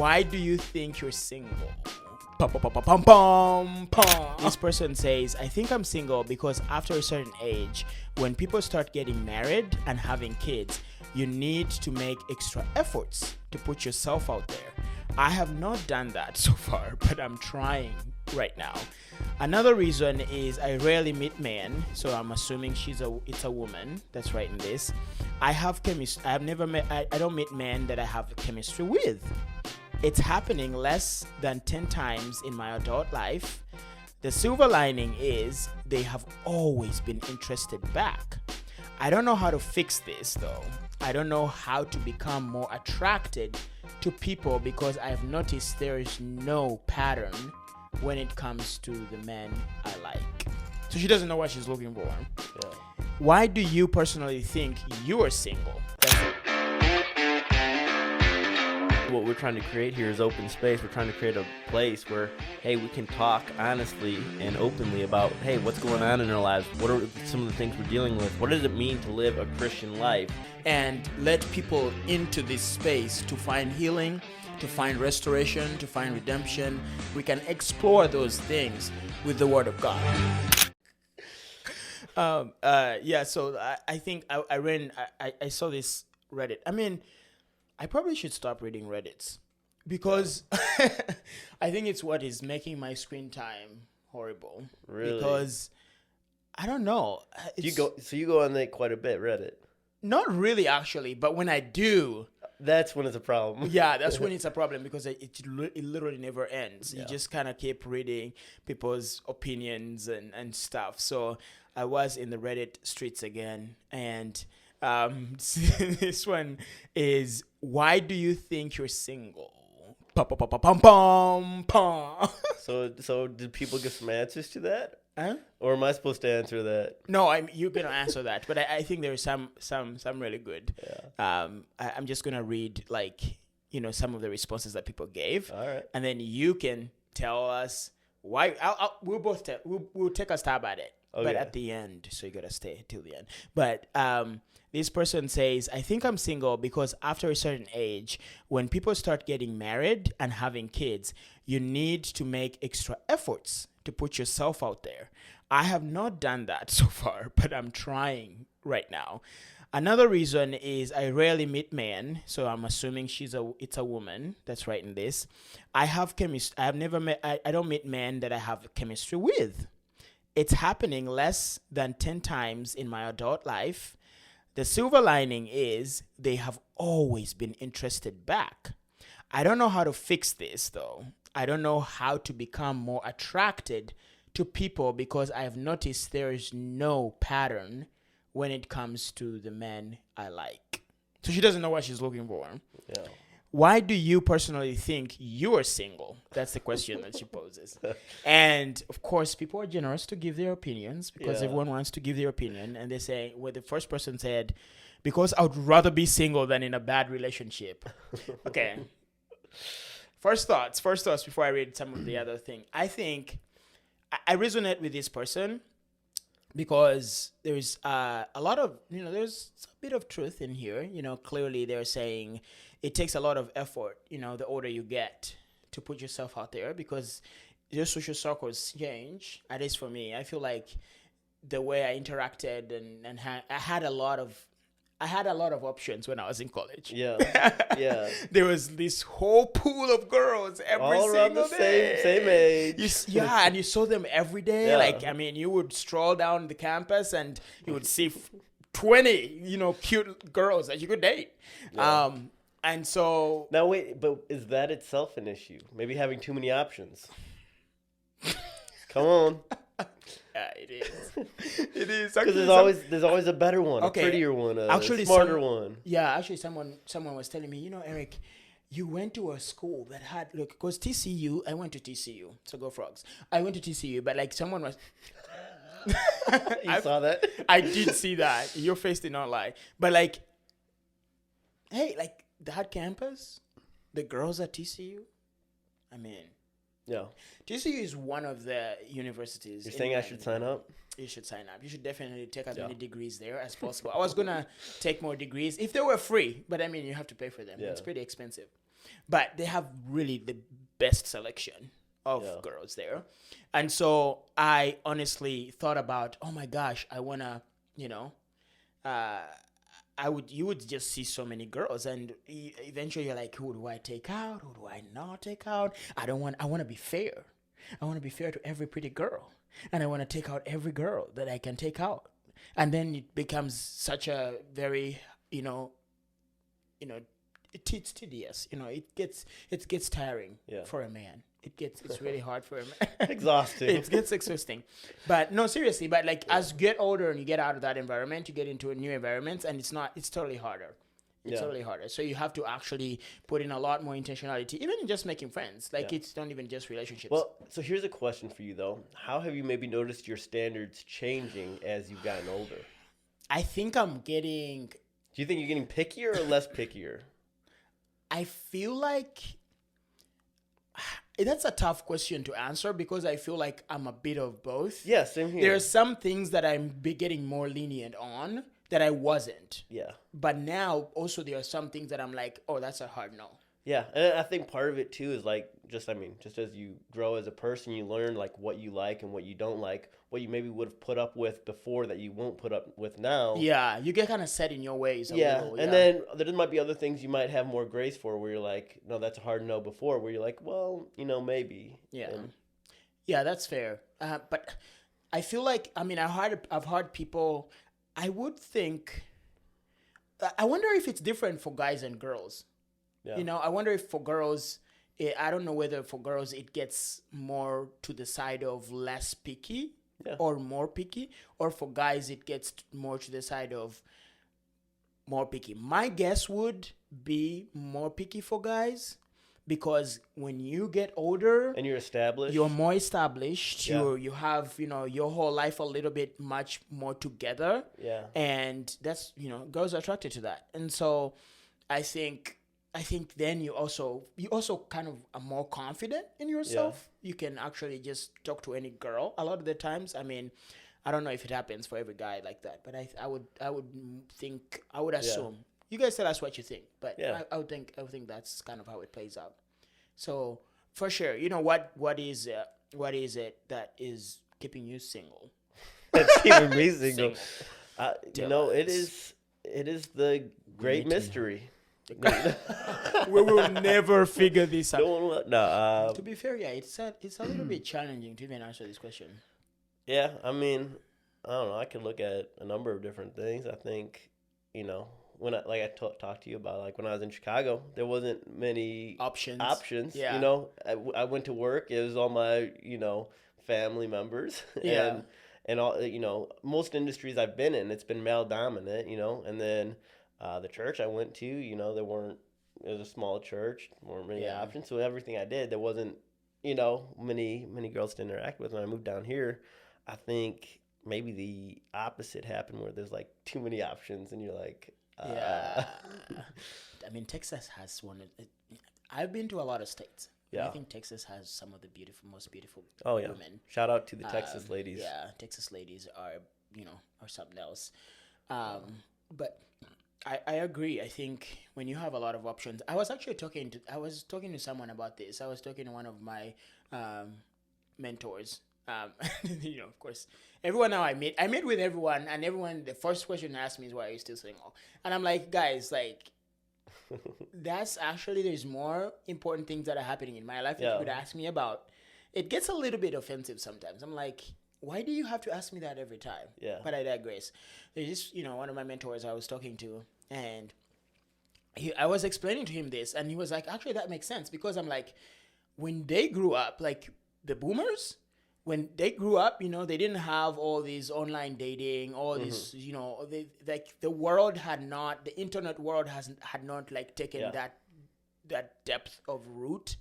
Why do you think you're single? Pum, pum, pum, pum, pum, pum. This person says, I think I'm single because after a certain age, when people start getting married and having kids, you need to make extra efforts to put yourself out there. I have not done that so far, but I'm trying right now. Another reason is I rarely meet men, so I'm assuming it's a woman that's writing this. I don't meet men that I have chemistry with. It's happening less than 10 times in my adult life. The silver lining is they have always been interested back. I don't know how to fix this though. I don't know how to become more attracted to people because I've noticed there is no pattern when it comes to the men I like. So she doesn't know what she's looking for. Yeah. Why do you personally think you are single? What we're trying to create here is open space. We're trying to create a place where, hey, we can talk honestly and openly about, hey, what's going on in our lives? What are some of the things we're dealing with? What does it mean to live a Christian life? And let people into this space to find healing, to find restoration, to find redemption. We can explore those things with the Word of God. So I think I saw this Reddit. I mean, I probably should stop reading Reddits because I think it's what is making my screen time horrible. Really? Because I don't know. You go on there quite a bit, Reddit. Not really, actually, but when I do, that's when it's a problem. Yeah, that's when it's a problem because it literally never ends. Yeah. You just kind of keep reading people's opinions and stuff. So I was in the Reddit streets again, and this one is, why do you think you're single? Pum, pum, pum, pum, pum, pum. So did people give some answers to that? Huh? Or am I supposed to answer that? No, you're gonna answer that, but I think there's some really good. Yeah. I'm just gonna read some of the responses that people gave. All right. And then you can tell us why. We'll take a stab at it, but at the end, so you gotta stay till the end. But this person says, I think I'm single because after a certain age, when people start getting married and having kids, you need to make extra efforts to put yourself out there. I have not done that so far, but I'm trying right now. Another reason is I rarely meet men, so I'm assuming it's a woman that's writing this. I don't meet men that I have chemistry with. It's happening less than 10 times in my adult life. The silver lining is they have always been interested back. I don't know how to fix this though. I don't know how to become more attracted to people because I've noticed there is no pattern when it comes to the men I like. So she doesn't know what she's looking for. Yeah. Why do you personally think you are single? That's the question that she poses. And of course, people are generous to give their opinions because everyone wants to give their opinion. And they say, the first person said, because I would rather be single than in a bad relationship. Okay. First thoughts before I read some of the other thing. I think I resonate with this person because there's a lot of, there's a bit of truth in here. Clearly they're saying it takes a lot of effort, the older you get to put yourself out there because your social circles change. At least for me, I feel like the way I interacted and I had a lot of options when I was in college. Yeah, yeah. There was this whole pool of girls every all around single the day. same age. And you saw them every day. Yeah. You would stroll down the campus and you would see 20, cute girls that you could date. Yeah. And so now wait, but is that itself an issue? Maybe having too many options. Come on. Yeah, it is. It is because there's always a better one, a prettier one, a smarter one. Yeah, actually, someone was telling me, Eric, you went to a school that had because TCU. I went to TCU, so go Frogs. I went to TCU, but someone was. You saw that? I did see that. Your face did not lie, but hey, that campus, the girls at TCU. I mean. Yeah. TCU is one of the universities. You're saying I should sign up? You should sign up. You should definitely take as many degrees there as possible. I was going to take more degrees if they were free, but you have to pay for them. Yeah. It's pretty expensive. but they have really the best selection of girls there. And so I honestly thought about, oh my gosh, I want to, you would just see so many girls, and eventually you're like, who do I take out? Who do I not take out? I want to be fair. I want to be fair to every pretty girl, and I want to take out every girl that I can take out. And then it becomes such a very, it's tedious. It gets tiring for a man. It's really hard for a man. Exhausting. It gets exhausting. But no, seriously. But like as you get older and you get out of that environment, you get into a new environment, and it's totally harder. It's totally harder. So you have to actually put in a lot more intentionality, even in just making friends. Like it's not even just relationships. Well, so here's a question for you though. How have you maybe noticed your standards changing as you've gotten older? I think I'm getting... Do you think you're getting pickier or less pickier? I feel like... That's a tough question to answer because I feel like I'm a bit of both. Yeah, same here. There are some things that I'm getting more lenient on that I wasn't. Yeah. But now also there are some things that I'm like, oh, that's a hard no. Yeah, and I think part of it too is like just as you grow as a person, you learn like what you like and what you don't like, what you maybe would have put up with before that you won't put up with now. Yeah, you get kind of set in your ways a little. And then there might be other things you might have more grace for where you're like, no, that's a hard no before, where you're like, well, maybe. Yeah. Yeah, that's fair. But I feel like, I've heard people, I would think, I wonder if it's different for guys and girls. Yeah. I wonder if for girls, I don't know whether for girls it gets more to the side of less picky or more picky, or for guys it gets more to the side of more picky. My guess would be more picky for guys because when you get older and you're more established. You have your whole life a little bit much more together. Yeah, and that's girls are attracted to that, and so I think then you also kind of are more confident in yourself. Yeah. You can actually just talk to any girl a lot of the times. I mean, I don't know if it happens for every guy like that, but I would assume. You guys tell us what you think, but I would think that's kind of how it plays out. So for sure, what is it that is keeping you single? It's keeping me single. It is the great mystery. We will never figure this out. No. To be fair, it's a little bit challenging to even answer this question. Yeah, I don't know. I could look at a number of different things. I think, when I talked to you about, like when I was in Chicago, there wasn't many options. Yeah. I went to work. It was all my family members. Yeah. and all most industries I've been in, it's been male dominant. And then. The church I went to, it was a small church, more many options. So everything I did, there wasn't, many girls to interact with. When I moved down here, I think maybe the opposite happened where there's like too many options and you're like, Yeah. Texas has I've been to a lot of states. Yeah. I think Texas has some of the most beautiful women. Shout out to the Texas ladies. Yeah. Texas ladies are something else. But I agree. I think when you have a lot of options, I was talking to someone about this. I was talking to one of my mentors. Of course, everyone now I meet with everyone, and everyone, the first question they ask me is, why are you still single? And I'm like, guys, like, there's more important things that are happening in my life that you could ask me about. It gets a little bit offensive sometimes. I'm like, why do you have to ask me that every time? Yeah. But I digress. There's just, one of my mentors I was talking to, and I was explaining to him this, and he was like, actually, that makes sense, because I'm like, when they grew up, like the boomers, when they grew up, they didn't have all these online dating, all these, the world the internet world had not like taken that depth of root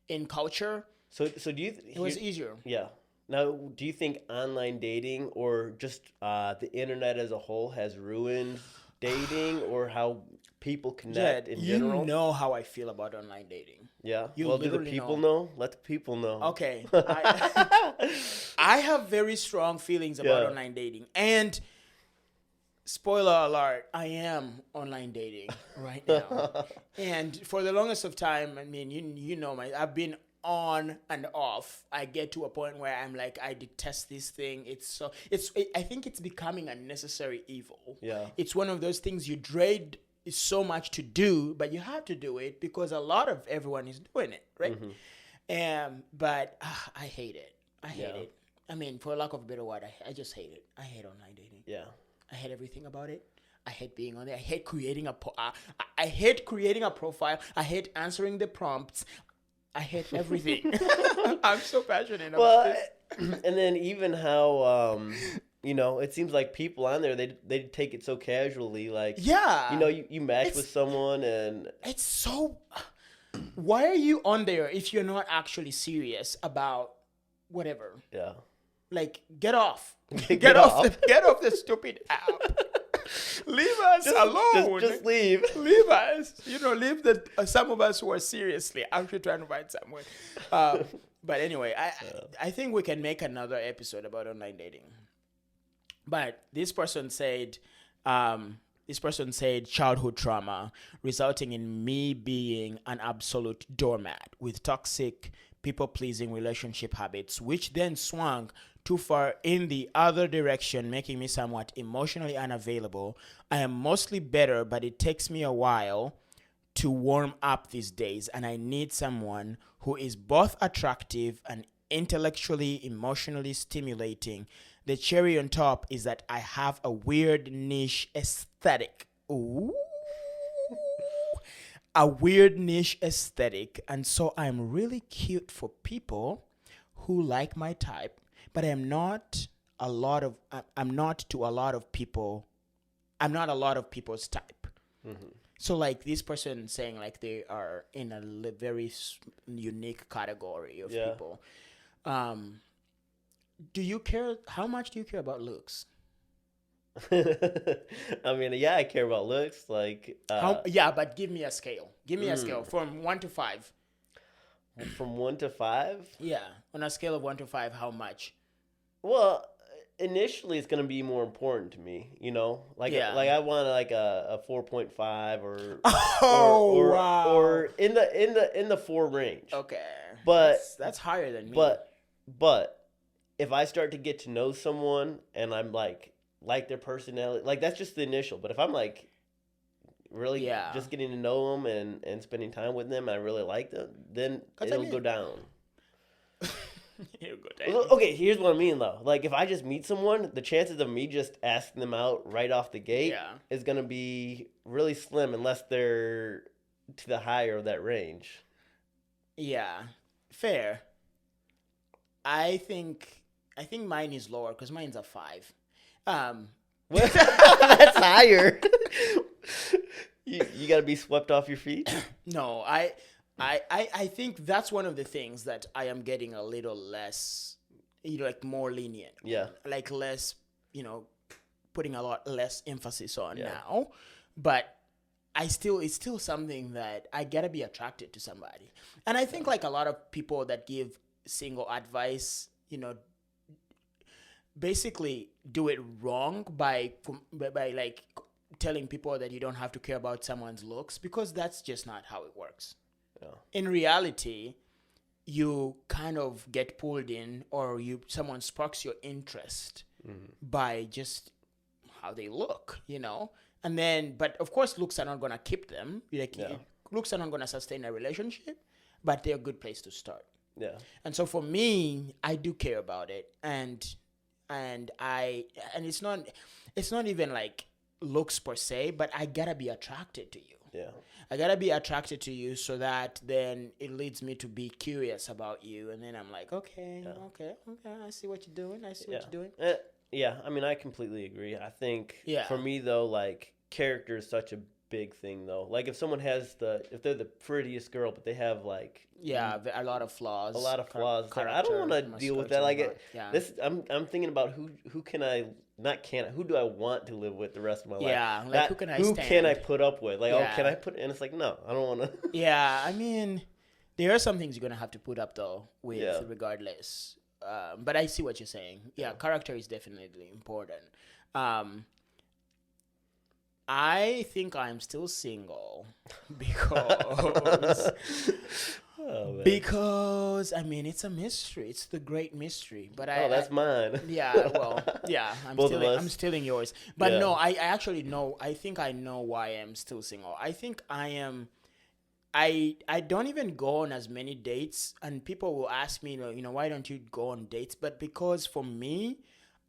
in culture. So do you? It was easier. Yeah. Now, do you think online dating or just the internet as a whole has ruined dating or how people connect in general? You know how I feel about online dating. Yeah. Do the people know? Let the people know. Okay. I have very strong feelings about online dating. And spoiler alert, I am online dating right now. And for the longest of time, I mean, you know, I've been on and off. I get to a point where I'm like, I detest this thing. I think it's becoming a necessary evil. Yeah. It's one of those things you dread so much to do, but you have to do it because a lot of everyone is doing it, right? But I hate it. I hate it. I mean, for lack of a better word, I just hate it. I hate online dating. Yeah. I hate everything about it. I hate being on there. I hate creating I hate creating a profile. I hate answering the prompts. I hate everything. I'm so passionate about this. And then even how you know, it seems like people on there they take it so casually. Like, yeah, you know, you match with someone and it's so. Why are you on there if you're not actually serious about whatever? Yeah. Like, get off. Get off. Get off the stupid app. Leave us alone. Just leave. Leave us. You know, leave some of us who are seriously actually trying to find someone. But anyway, I think we can make another episode about online dating. But this person said childhood trauma resulting in me being an absolute doormat with toxic people-pleasing relationship habits, which then swung too far in the other direction, making me somewhat emotionally unavailable. I am mostly better, but it takes me a while to warm up these days, and I need someone who is both attractive and intellectually, emotionally stimulating. The cherry on top is that I have a weird niche aesthetic. Ooh. A weird niche aesthetic, and so I'm really cute for people who like my type, but I'm not to a lot of people. I'm not a lot of people's type. Mm-hmm. So like this person saying like they are in a very unique category of people. Do you care? How much do you care about looks? I mean, yeah, I care about looks. Like, but give me a scale. Give me a scale from 1 to 5. From 1 to 5? Yeah, on a scale of 1 to 5, how much? Well, initially, it's gonna be more important to me. You know, like I want like a 4.5 or wow, or in the 4 range. Okay, but that's higher than me. But if I start to get to know someone and I'm like their personality, like that's just the initial. But if I'm like really just getting to know them and spending time with them, and I really like them, then it'll go down. It'll go down. Okay, here's what I mean though. Like if I just meet someone, the chances of me just asking them out right off the gate is gonna be really slim unless they're to the higher of that range. Yeah, fair. I think mine is lower because mine's a 5. That's higher. You got to be swept off your feet. No, I think that's one of the things that I am getting a little less, like more lenient. Yeah. Like less, putting a lot less emphasis on now. But it's still something that I gotta be attracted to somebody. And I think like a lot of people that give single advice, basically do it wrong by like telling people that you don't have to care about someone's looks, because that's just not how it works. Yeah. In reality, you kind of get pulled in, or someone sparks your interest by just how they look, and then, but of course looks are not going to keep them. Looks are not going to sustain a relationship, but they're a good place to start. Yeah. And so for me, I do care about it, and it's not even like looks per se, but I gotta be attracted to you. Yeah. I gotta be attracted to you so that then it leads me to be curious about you, and then I'm like, okay, I see what you're doing. Yeah, I mean, I completely agree. I think for me though, like character is such a big thing though. Like if someone has if they're the prettiest girl, but they have like a lot of flaws. Like, I don't want to deal with that. Like I'm thinking about who can I who do I want to live with the rest of my life? Yeah, like who can I put up with? Like can I put? And it's like no, I don't want to. Yeah, I mean, there are some things you're gonna have to put up though with regardless. But I see what you're saying. Yeah, character is definitely important. I think I'm still single because because I mean it's a mystery. It's the great mystery. But that's mine. Yeah, well, yeah, I'm stealing yours. But Yeah. no, I actually know. I think I know why I'm still single. I think I am. I don't even go on as many dates, and people will ask me, why don't you go on dates? But because for me,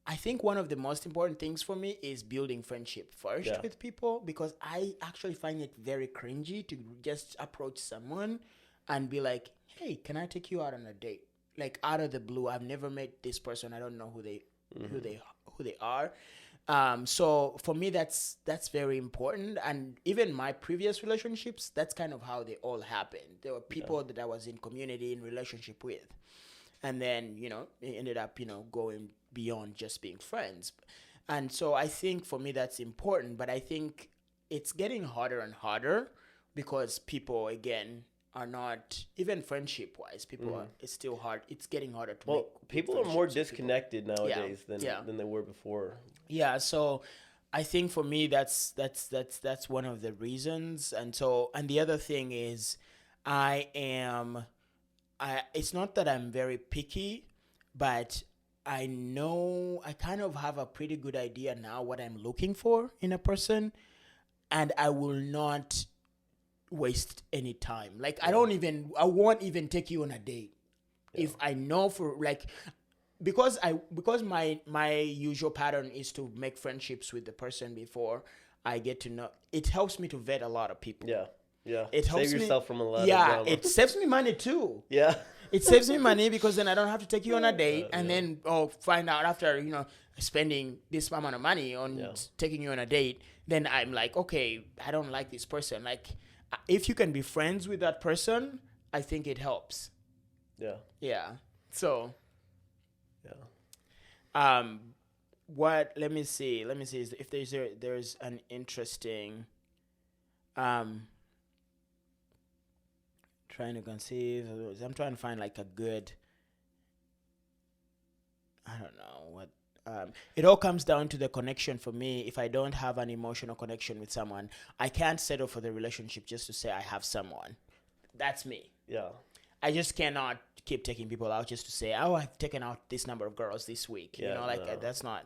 I think one of the most important things for me is building friendship first with people, because I actually find it very cringy to just approach someone and be like, "Hey, can I take you out on a date?" Like out of the blue. I've never met this person. I don't know who they are. So for me, that's very important. And even my previous relationships, that's kind of how they all happened. There were people that I was in community, in relationship with. And then, it ended up, going beyond just being friends. And so I think for me that's important, but I think it's getting harder and harder because people, again, are not, even friendship wise, it's still hard. It's getting harder to make. People are more disconnected nowadays than they were before. Yeah, so I think for me that's one of the reasons. And the other thing is it's not that I'm very picky, but I know I kind of have a pretty good idea now what I'm looking for in a person, and I will not waste any time. Like I won't even take you on a date if I know because my usual pattern is to make friendships with the person before I get to know. It helps me to vet a lot of people. Yeah. It helps Save yourself from a lot of Yeah, drama. it saves me money too. Yeah. It saves me money because then I don't have to take you on a date and then find out after, spending this amount of money on taking you on a date. Then I'm like, okay, I don't like this person. Like, if you can be friends with that person, I think it helps. Yeah. Yeah. So. Yeah. Let me see if there's an interesting trying to conceive. I'm trying to find like a good, I don't know what. It all comes down to the connection for me. If I don't have an emotional connection with someone, I can't settle for the relationship just to say I have someone. That's me. Yeah. I just cannot keep taking people out just to say, oh, I've taken out this number of girls this week. That's not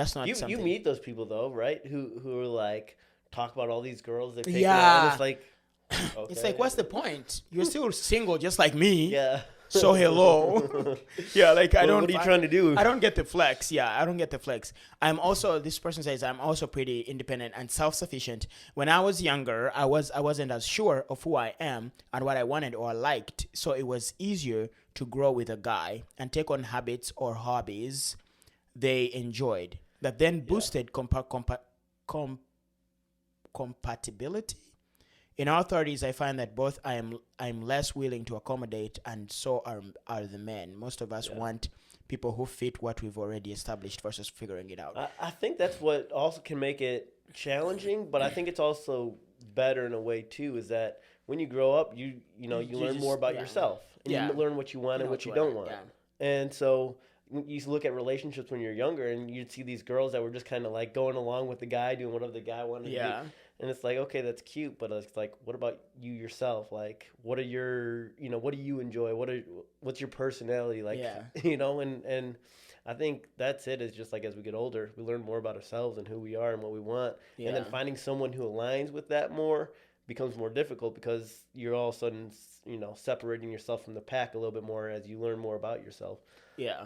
something. You meet those people though, right? Who are like talk about all these girls they've taken out. It's like, okay. It's like, what's the point? You're still single just like me. Yeah. So hello. Yeah, like what are you trying to do? I don't get the flex. Yeah, I don't get the flex. This person says I'm also pretty independent and self-sufficient. When I was younger, I wasn't as sure of who I am and what I wanted or liked, so it was easier to grow with a guy and take on habits or hobbies they enjoyed that then boosted compatibility. In our 30s, I find that both I'm less willing to accommodate, and so are the men. Most of us want people who fit what we've already established versus figuring it out. I think that's what also can make it challenging, but I think it's also better in a way too. Is that when you grow up, you learn more about yourself, and you learn what you want and what you don't want. Yeah. And so you look at relationships when you're younger, and you'd see these girls that were just kind of like going along with the guy, doing whatever the guy wanted to do. And it's like, okay, that's cute, but it's like, what about you yourself? Like, what are your, what do you enjoy? What's your personality like? And I think that's it. Is just like as we get older, we learn more about ourselves and who we are and what we want, and then finding someone who aligns with that more becomes more difficult because you're all of a sudden, separating yourself from the pack a little bit more as you learn more about yourself. Yeah.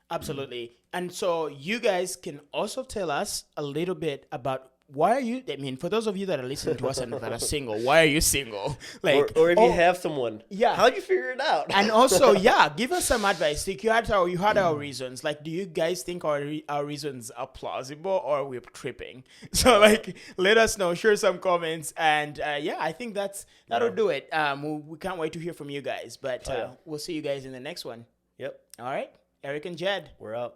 Absolutely. And so you guys can also tell us a little bit about why are you, for those of you that are listening to us and that are single, why are you single? Like, or if you have someone, how'd you figure it out? And also, give us some advice. Like you had our reasons. Like, do you guys think our reasons are plausible or we're tripping? So, let us know. Share some comments, and I think that'll do it. We can't wait to hear from you guys. But we'll see you guys in the next one. Yep. All right, Eric and Jed. We're out.